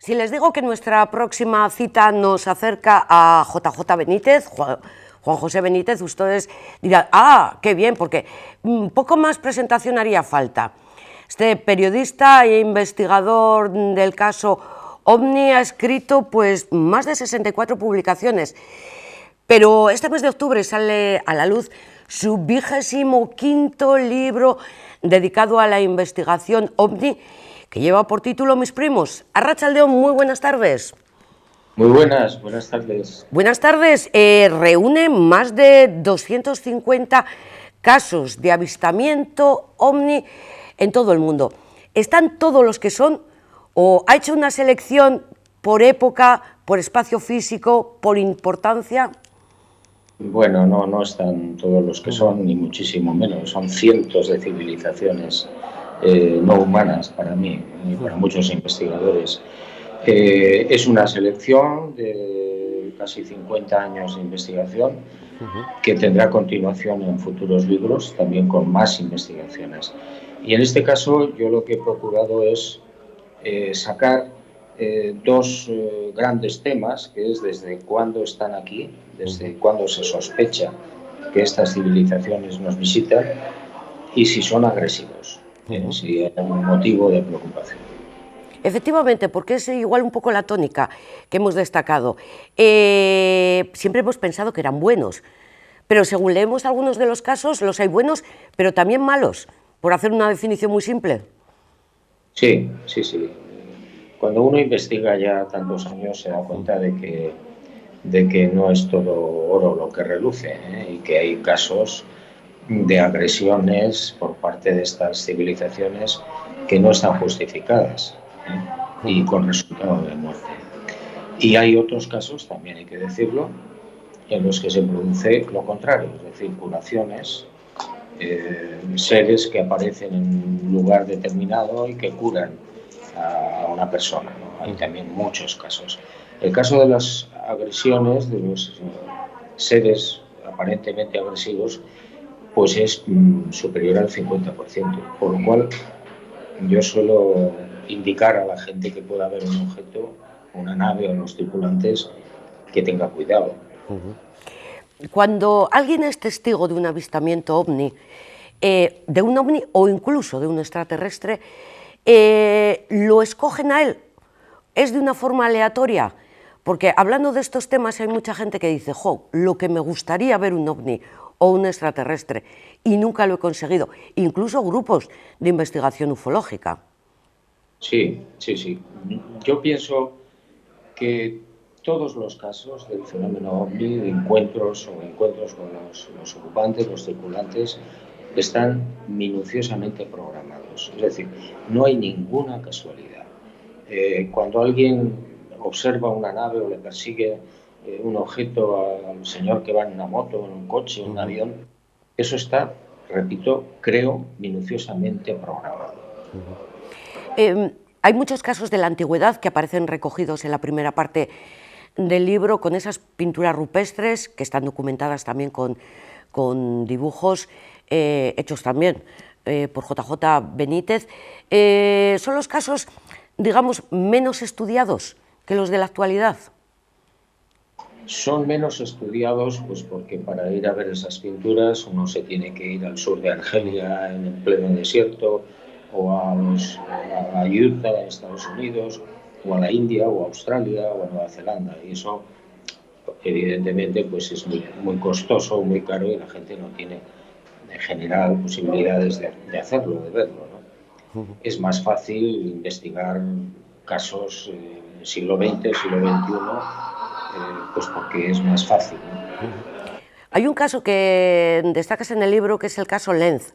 Si les digo que nuestra próxima cita nos acerca a JJ Benítez, Juan José Benítez, ustedes dirán, ¡ah, qué bien!, porque poco más presentación haría falta. Este periodista e investigador del caso OVNI ha escrito pues más de 64 publicaciones, pero este mes de octubre sale a la luz su 25º libro dedicado a la investigación OVNI, que lleva por título Mis primos. Arratsaldeon, muy buenas tardes. Muy buenas tardes. Buenas tardes. Reúne más de 250 casos de avistamiento OVNI en todo el mundo. ¿Están todos los que son o ha hecho una selección por época, por espacio físico, por importancia? Bueno, no están todos los que son, ni muchísimo menos. Son cientos de civilizaciones no humanas para mí y para muchos investigadores. Es una selección de casi 50 años de investigación que tendrá continuación en futuros libros, también con más investigaciones. Y en este caso yo lo que he procurado es sacar dos grandes temas, que es desde cuándo están aquí, desde cuándo se sospecha que estas civilizaciones nos visitan y si son agresivos, si hay un motivo de preocupación. Efectivamente, porque es igual un poco la tónica que hemos destacado. Siempre hemos pensado que eran buenos, pero según leemos algunos de los casos, los hay buenos, pero también malos, por hacer una definición muy simple. Sí. Cuando uno investiga ya tantos años se da cuenta de que no es todo oro lo que reluce, y que hay casos de agresiones por parte de estas civilizaciones que no están justificadas, y con resultado de muerte. Y hay otros casos, también hay que decirlo, en los que se produce lo contrario, es decir, curaciones, seres que aparecen en un lugar determinado y que curan a una persona, ¿no? Hay también muchos casos. El caso de las agresiones, de los seres aparentemente agresivos, pues es superior al 50%, por lo cual yo suelo indicar a la gente que pueda haber un objeto, una nave o los tripulantes, que tenga cuidado. Cuando alguien es testigo de un avistamiento OVNI, de un OVNI o incluso de un extraterrestre, lo escogen a él, es de una forma aleatoria, porque hablando de estos temas hay mucha gente que dice, lo que me gustaría ver un OVNI o un extraterrestre, y nunca lo he conseguido, incluso grupos de investigación ufológica. Sí. Yo pienso que todos los casos del fenómeno OVNI, de encuentros con los ocupantes, los tripulantes, están minuciosamente programados. Es decir, no hay ninguna casualidad. Cuando alguien observa una nave o le persigue un objeto al señor que va en una moto, en un coche, en un avión, eso está, repito, creo, minuciosamente programado. Hay muchos casos de la antigüedad que aparecen recogidos en la primera parte del libro, con esas pinturas rupestres que están documentadas también con dibujos hechos también por JJ Benítez. ¿Son los casos, digamos, menos estudiados que los de la actualidad? Son menos estudiados pues porque para ir a ver esas pinturas uno se tiene que ir al sur de Argelia, en el pleno desierto, o a Utah, en Estados Unidos, o a la India, o a Australia, o a Nueva Zelanda. Y eso, evidentemente, pues es muy costoso, muy caro, y la gente no tiene en general posibilidades de hacerlo, de verlo, ¿no? Es más fácil investigar casos del siglo XX, siglo XXI, pues porque es más fácil, ¿no? Hay un caso que destacas en el libro, que es el caso Lenz,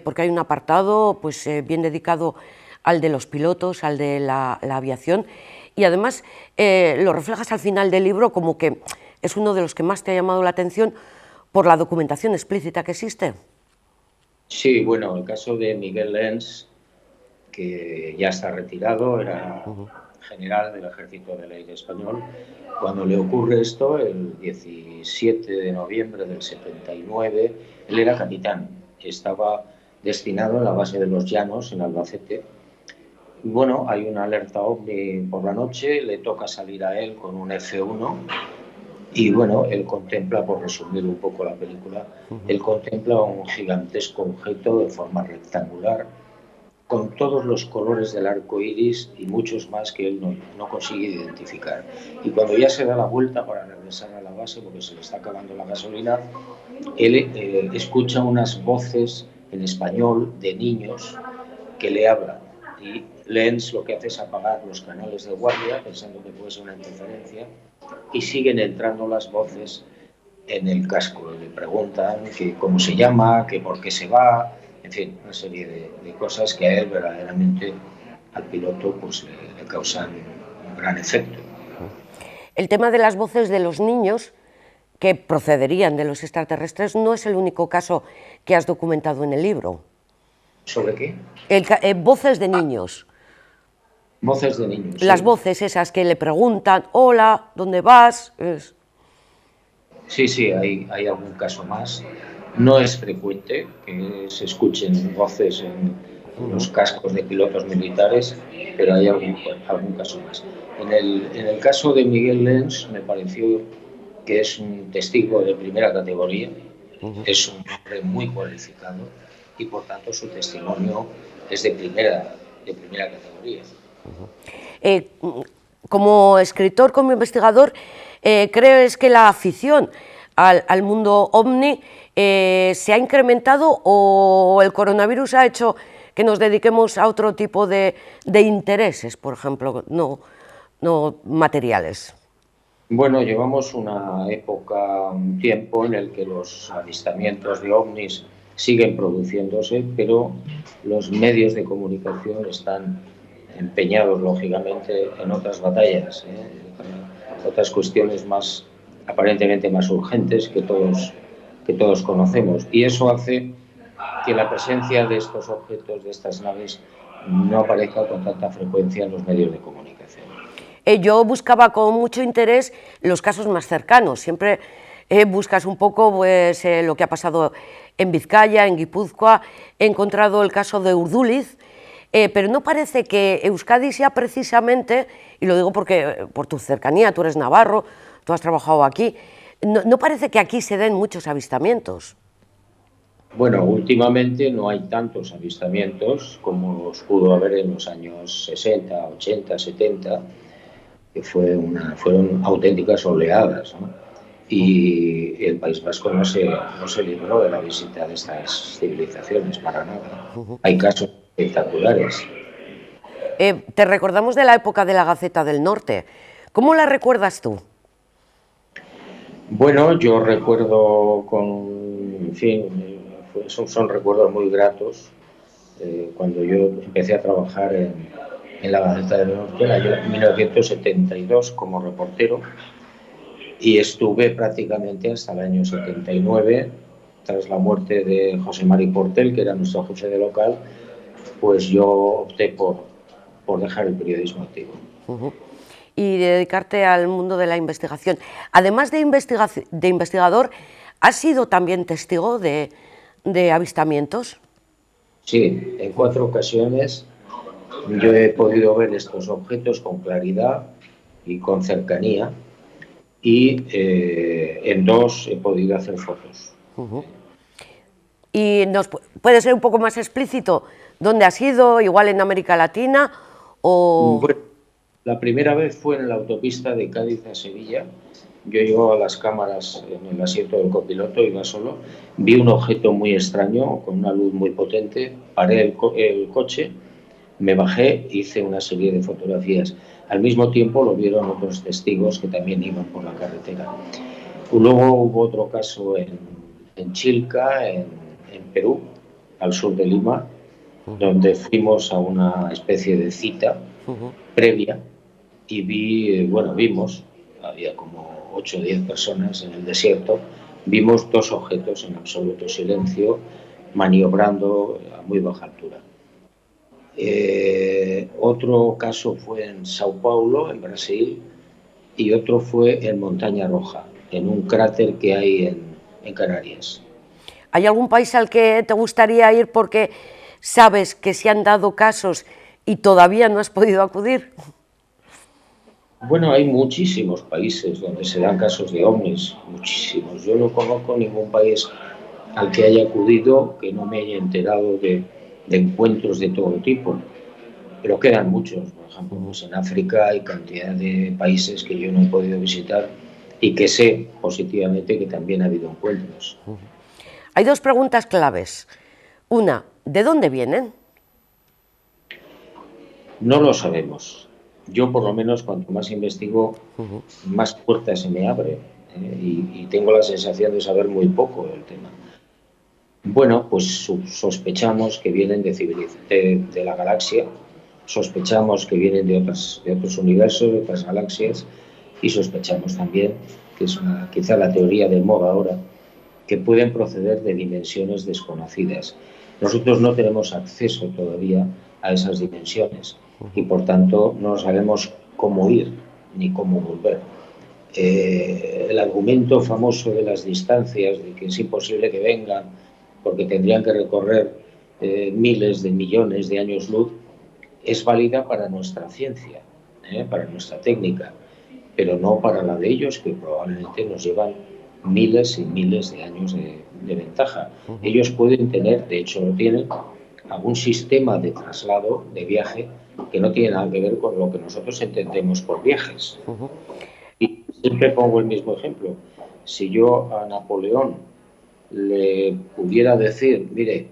porque hay un apartado pues, bien dedicado al de los pilotos, al de la aviación, y además lo reflejas al final del libro como que es uno de los que más te ha llamado la atención por la documentación explícita que existe. Sí, bueno, el caso de Miguel Lenz, que ya está retirado, era general del Ejército del Aire Español. Cuando le ocurre esto, el 17 de noviembre del 79, él era capitán, estaba destinado en la base de los Llanos, en Albacete, Bueno, hay una alerta OVNI por la noche, le toca salir a él con un F1 y bueno, él contempla, por resumir un poco la película, él contempla un gigantesco objeto de forma rectangular con todos los colores del arco iris y muchos más que él no consigue identificar. Y cuando ya se da la vuelta para regresar a la base, porque se le está acabando la gasolina, él escucha unas voces en español de niños que le hablan. Y Lenz lo que hace es apagar los canales de guardia, pensando que puede ser una interferencia, y siguen entrando las voces en el casco. Le preguntan que cómo se llama, que por qué se va, en fin, una serie de cosas que a él verdaderamente, al piloto, pues le causan un gran efecto. El tema de las voces de los niños que procederían de los extraterrestres no es el único caso que has documentado en el libro. ¿Sobre qué? Voces de niños. Voces de niños. Las sí. voces esas que le preguntan, hola, ¿dónde vas? Sí, hay algún caso más. No es frecuente que se escuchen voces en los cascos de pilotos militares, pero hay algún caso más. En el caso de Miguel Lenz me pareció que es un testigo de primera categoría, es un hombre muy cualificado y por tanto su testimonio es de primera categoría. Eh, como escritor, como investigador, ¿crees que la afición al mundo OVNI se ha incrementado o el coronavirus ha hecho que nos dediquemos a otro tipo de intereses, por ejemplo, no materiales? Bueno, llevamos una época, un tiempo en el que los avistamientos de ovnis siguen produciéndose, pero los medios de comunicación están empeñados, lógicamente, en otras batallas, otras cuestiones más, aparentemente más urgentes que todos conocemos. Y eso hace que la presencia de estos objetos, de estas naves, no aparezca con tanta frecuencia en los medios de comunicación. Yo buscaba con mucho interés los casos más cercanos, siempre buscas un poco pues, lo que ha pasado en Vizcaya, en Guipúzcoa, he encontrado el caso de Urduliz, pero no parece que Euskadi sea precisamente, y lo digo porque por tu cercanía, tú eres navarro, tú has trabajado aquí, no parece que aquí se den muchos avistamientos. Bueno, últimamente no hay tantos avistamientos como los pudo haber en los años 60, 80, 70, que fueron auténticas oleadas, ¿no? Y el País Vasco no se libró de la visita de estas civilizaciones para nada. Hay casos espectaculares. Te recordamos de la época de la Gaceta del Norte. ¿Cómo la recuerdas tú? Bueno, yo recuerdo en fin, son recuerdos muy gratos. Cuando yo empecé a trabajar en la Gaceta del Norte en el año 1972 como reportero y estuve prácticamente hasta el año 79, tras la muerte de José Mari Portel, que era nuestro jefe de local, pues yo opté por dejar el periodismo activo. Y dedicarte al mundo de la investigación. Además de investigador, ¿has sido también testigo de avistamientos? Sí, en 4 ocasiones yo he podido ver estos objetos con claridad y con cercanía y en 2 he podido hacer fotos. ¿Y puede ser un poco más explícito dónde has ido, igual en América Latina o...? Bueno, la primera vez fue en la autopista de Cádiz a Sevilla. Yo llevaba las cámaras en el asiento del copiloto, iba solo. Vi un objeto muy extraño, con una luz muy potente. Paré el coche, me bajé, hice una serie de fotografías. Al mismo tiempo lo vieron otros testigos que también iban por la carretera. Luego hubo otro caso en Chilca, en Perú, al sur de Lima, donde fuimos a una especie de cita previa y vimos, había como 8 o 10 personas en el desierto, vimos 2 objetos en absoluto silencio maniobrando a muy baja altura. Otro caso fue en Sao Paulo, en Brasil, y otro fue en Montaña Roja, en un cráter que hay en Canarias. ¿Hay algún país al que te gustaría ir porque sabes que se han dado casos y todavía no has podido acudir. Bueno, hay muchísimos países donde se dan casos de ovnis, muchísimos. Yo no conozco ningún país al que haya acudido que no me haya enterado de encuentros de todo tipo, pero quedan muchos. Por ejemplo, pues en África hay cantidad de países que yo no he podido visitar y que sé positivamente que también ha habido encuentros. Hay dos preguntas claves. Una, ¿de dónde vienen? No lo sabemos. Yo, por lo menos, cuanto más investigo, más puertas se me abren, y tengo la sensación de saber muy poco del tema. Bueno, pues sospechamos que vienen de la galaxia, sospechamos que vienen de otros universos, de otras galaxias, y sospechamos también, que es quizá la teoría de moda ahora, que pueden proceder de dimensiones desconocidas. Nosotros no tenemos acceso todavía a esas dimensiones y, por tanto, no sabemos cómo ir ni cómo volver. El argumento famoso de las distancias, de que es imposible que vengan porque tendrían que recorrer miles de millones de años luz, es válida para nuestra ciencia, para nuestra técnica, pero no para la de ellos, que probablemente nos llevan miles y miles de años de ventaja. Ellos pueden tener, de hecho lo tienen, algún sistema de traslado, de viaje, que no tiene nada que ver con lo que nosotros entendemos por viajes. Y siempre pongo el mismo ejemplo. Si yo a Napoleón le pudiera decir, mire,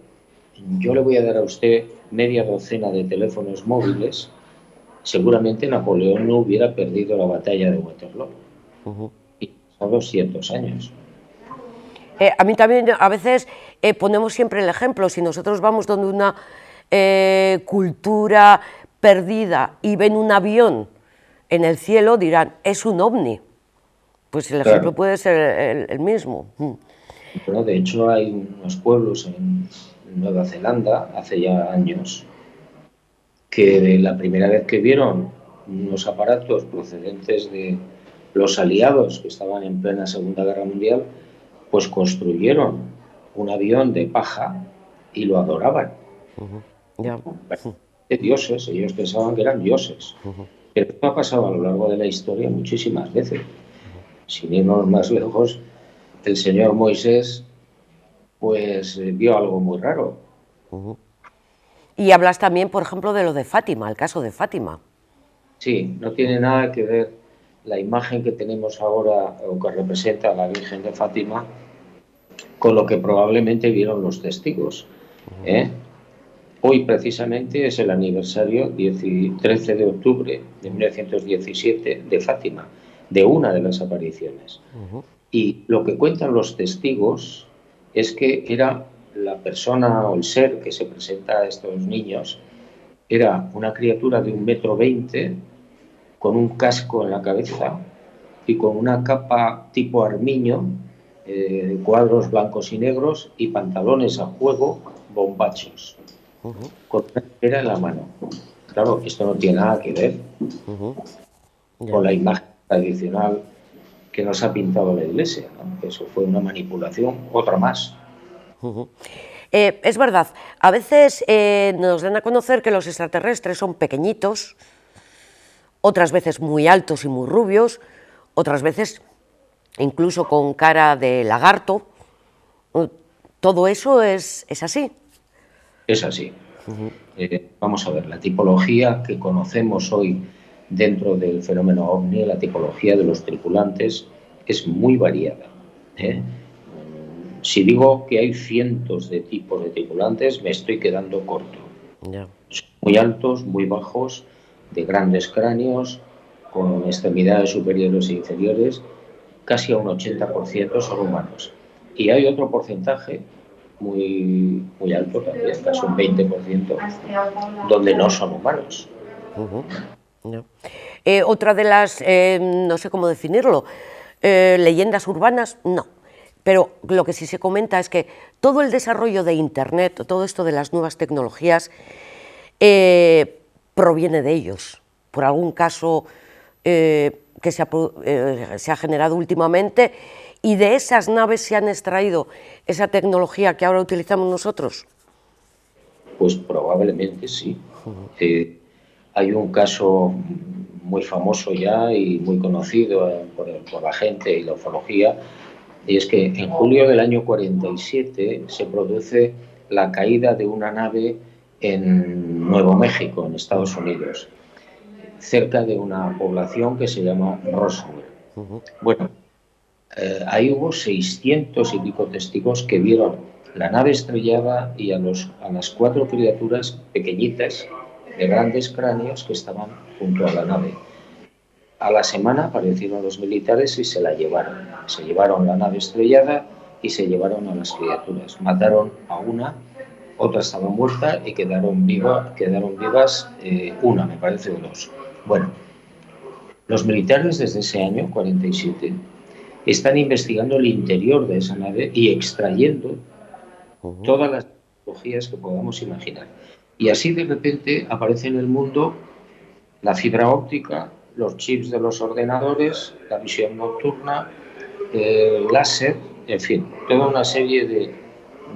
yo le voy a dar a usted media docena de teléfonos móviles, seguramente Napoleón no hubiera perdido la batalla de Waterloo. Y son 200 años. A mí también a veces ponemos siempre el ejemplo, si nosotros vamos donde una cultura perdida y ven un avión en el cielo, dirán, es un ovni. Pues el ejemplo puede ser el mismo. Bueno, de hecho hay unos pueblos en Nueva Zelanda, hace ya años, que la primera vez que vieron unos aparatos procedentes de los aliados que estaban en plena Segunda Guerra Mundial, pues construyeron un avión de paja y lo adoraban. De dioses, ellos pensaban que eran dioses. Pero esto ha pasado a lo largo de la historia muchísimas veces. Sin irnos más lejos, el señor Moisés pues vio algo muy raro. Y hablas también, por ejemplo, de lo de Fátima, el caso de Fátima. Sí, no tiene nada que ver la imagen que tenemos ahora, o que representa a la Virgen de Fátima, con lo que probablemente vieron los testigos. Hoy precisamente es el aniversario 13 de octubre de 1917 de Fátima, de una de las apariciones. Y lo que cuentan los testigos es que era la persona o el ser que se presenta a estos niños, era una criatura de 1,20 m, con un casco en la cabeza y con una capa tipo armiño, de cuadros blancos y negros, y pantalones a juego bombachos, con una esfera en la mano. Claro, esto no tiene nada que ver con la imagen tradicional que nos ha pintado la Iglesia, ¿no? Eso fue una manipulación, otra más. Es verdad, a veces nos dan a conocer que los extraterrestres son pequeñitos, otras veces muy altos y muy rubios, otras veces incluso con cara de lagarto. ¿Todo eso es así? Es así. Vamos a ver, la tipología que conocemos hoy dentro del fenómeno ovni, la tipología de los tripulantes, es muy variada. Si digo que hay cientos de tipos de tripulantes, me estoy quedando corto. Son muy altos, muy bajos, de grandes cráneos, con extremidades superiores e inferiores, casi a un 80% son humanos. Y hay otro porcentaje muy alto también, casi un 20%, donde no son humanos. Otra de las, no sé cómo definirlo, leyendas urbanas, no. Pero lo que sí se comenta es que todo el desarrollo de Internet, todo esto de las nuevas tecnologías, proviene de ellos, por algún caso que se ha generado últimamente, y de esas naves se han extraído esa tecnología que ahora utilizamos nosotros. Pues probablemente sí. Hay un caso muy famoso ya y muy conocido por la gente y la ufología, y es que en julio del año 47 se produce la caída de una nave en Nuevo México, en Estados Unidos, cerca de una población que se llama Roswell. Bueno, ahí hubo 600 y pico testigos que vieron la nave estrellada y a las 4 criaturas pequeñitas de grandes cráneos que estaban junto a la nave. A la semana aparecieron los militares y se la llevaron. Se llevaron la nave estrellada y se llevaron a las criaturas. Mataron a una, otra estaba muerta y quedaron vivas una, me parece, o dos. Bueno, los militares desde ese año, 47, están investigando el interior de esa nave y extrayendo todas las tecnologías que podamos imaginar. Y así de repente aparece en el mundo la fibra óptica, los chips de los ordenadores, la visión nocturna, el láser, en fin, toda una serie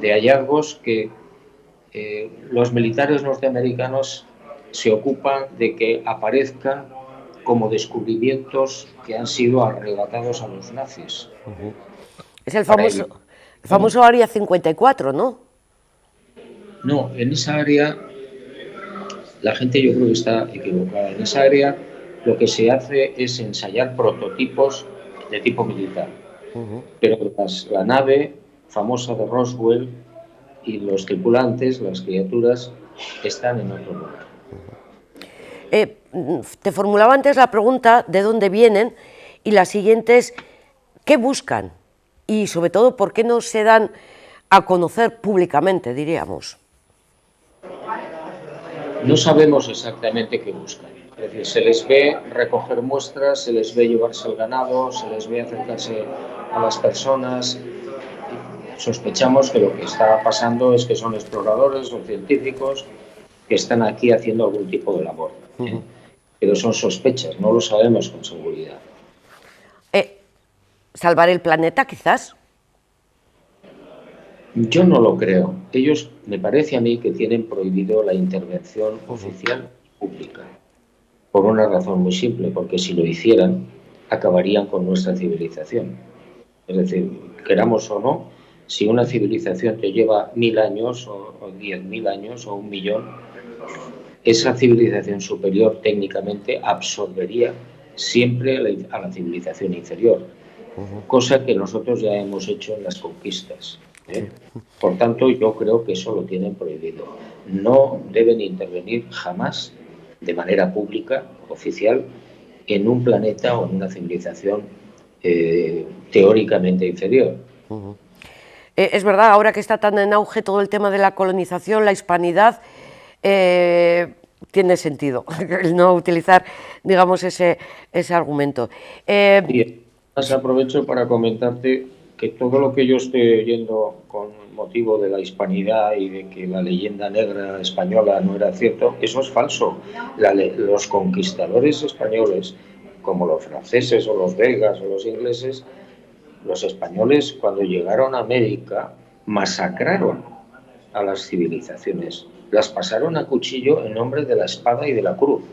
de hallazgos que los militares norteamericanos se ocupan de que aparezcan como descubrimientos que han sido arrebatados a los nazis. Es el famoso Área 54, ¿no? No, en esa área la gente yo creo que está equivocada. En esa área lo que se hace es ensayar prototipos de tipo militar. Pero la nave famosa de Roswell y los tripulantes, las criaturas, están en otro lugar. Te formulaba antes la pregunta de dónde vienen y la siguiente es ¿qué buscan? Y sobre todo, ¿por qué no se dan a conocer públicamente, diríamos? No sabemos exactamente qué buscan. Es decir, se les ve recoger muestras, se les ve llevarse el ganado, se les ve acercarse a las personas. Sospechamos que lo que está pasando es que son exploradores o científicos que están aquí haciendo algún tipo de labor. Pero son sospechas, no lo sabemos con seguridad. ¿Salvar el planeta, quizás? Yo no lo creo. Ellos, me parece a mí, que tienen prohibido la intervención oficial pública. Por una razón muy simple, porque si lo hicieran, acabarían con nuestra civilización. Es decir, queramos o no, si una civilización te lleva 1000 años, o 10.000 años, o 1 millón, esa civilización superior técnicamente absorbería siempre a la civilización inferior, cosa que nosotros ya hemos hecho en las conquistas. Por tanto, yo creo que eso lo tienen prohibido. No deben intervenir jamás de manera pública, oficial, en un planeta o en una civilización teóricamente inferior. Es verdad, ahora que está tan en auge todo el tema de la colonización, la hispanidad, tiene sentido el no utilizar, digamos, ese argumento. Y aprovecho para comentarte que todo lo que yo estoy oyendo con motivo de la hispanidad y de que la leyenda negra española no era cierto, eso es falso. Los conquistadores españoles, como los franceses o los belgas o los ingleses, los españoles cuando llegaron a América masacraron a las civilizaciones, las pasaron a cuchillo en nombre de la espada y de la cruz.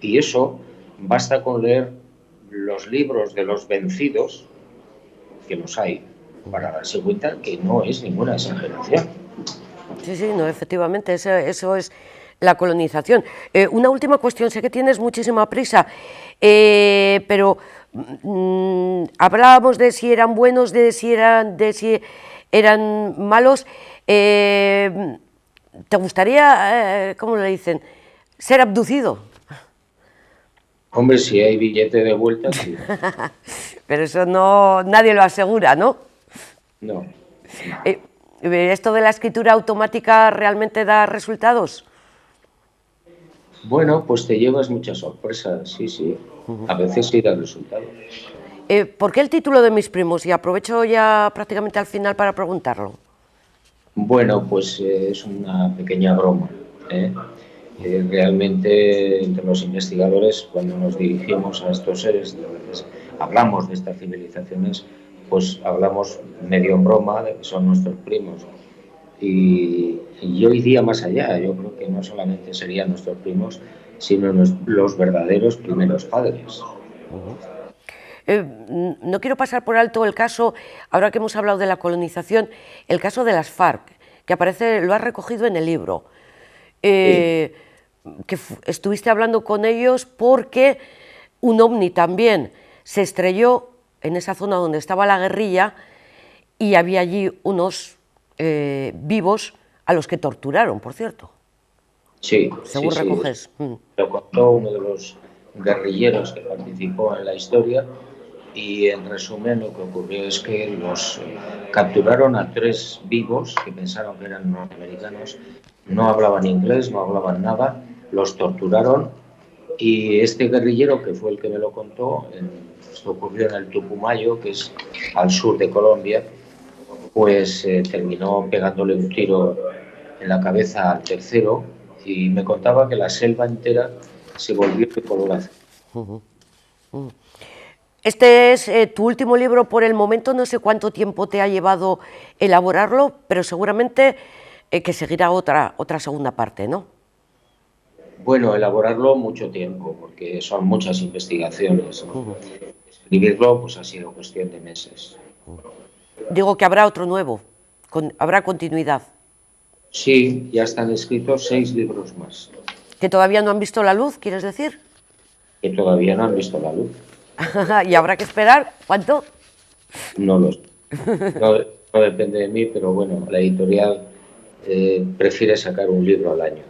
Y eso basta con leer los libros de los vencidos, que los hay, para darse cuenta que no es ninguna exageración. Sí, sí, no, efectivamente, eso es la colonización. Una última cuestión, sé que tienes muchísima prisa, pero hablábamos de si eran buenos, de si eran malos. ¿Te gustaría, cómo le dicen, ser abducido? Hombre, si hay billete de vuelta, sí. Pero eso no, nadie lo asegura, ¿no? No. ¿Esto de la escritura automática realmente da resultados? Bueno, pues te llevas muchas sorpresas, sí, sí. A veces sí da resultados. ¿Por qué el título de Mis primos? Y aprovecho ya prácticamente al final para preguntarlo. Bueno, pues es una pequeña broma. Realmente, entre los investigadores, cuando nos dirigimos a estos seres, hablamos de estas civilizaciones, pues hablamos medio en broma de que son nuestros primos. Y yo iría más allá. Yo creo que no solamente serían nuestros primos, sino los verdaderos primeros padres. No quiero pasar por alto el caso, ahora que hemos hablado de la colonización, el caso de las FARC, que aparece, lo has recogido en el libro, que estuviste hablando con ellos porque un ovni también se estrelló en esa zona donde estaba la guerrilla y había allí unos vivos a los que torturaron, por cierto. Sí, según recoges. Lo contó uno de los guerrilleros que participó en la historia y en resumen lo que ocurrió es que los capturaron a 3 vivos que pensaron que eran norteamericanos, no hablaban inglés, no hablaban nada, los torturaron y este guerrillero, que fue el que me lo contó, esto ocurrió en el Tupumayo, que es al sur de Colombia, pues terminó pegándole un tiro en la cabeza al tercero y me contaba que la selva entera se volvió de color azul. Este es tu último libro por el momento, no sé cuánto tiempo te ha llevado elaborarlo, pero seguramente que seguirá otra segunda parte, ¿no? Bueno, elaborarlo mucho tiempo, porque son muchas investigaciones, ¿no? Escribirlo pues ha sido cuestión de meses. Digo que habrá otro nuevo, habrá continuidad. Sí, ya están escritos 6 libros más. ¿Que todavía no han visto la luz, quieres decir? Que todavía no han visto la luz. ¿Y habrá que esperar? ¿Cuánto? No lo sé. No depende de mí, pero bueno, la editorial prefiere sacar un libro al año.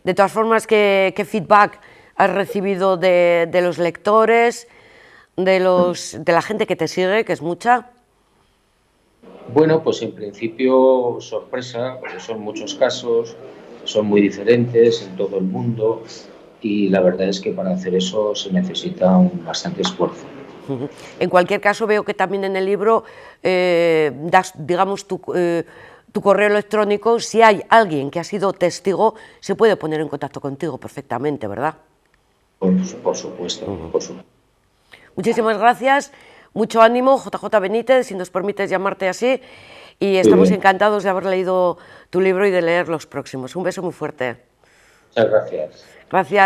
De todas formas, ¿qué feedback has recibido de los lectores, de la gente que te sigue, que es mucha? Bueno, pues en principio sorpresa, porque son muchos casos, son muy diferentes en todo el mundo y la verdad es que para hacer eso se necesita bastante esfuerzo. En cualquier caso, veo que también en el libro das, digamos, tu correo electrónico. Si hay alguien que ha sido testigo, se puede poner en contacto contigo perfectamente, ¿verdad? Por supuesto, por supuesto. Muchísimas gracias, mucho ánimo, JJ Benítez, si nos permites llamarte así, y estamos encantados de haber leído tu libro y de leer los próximos. Un beso muy fuerte. Muchas gracias. Gracias.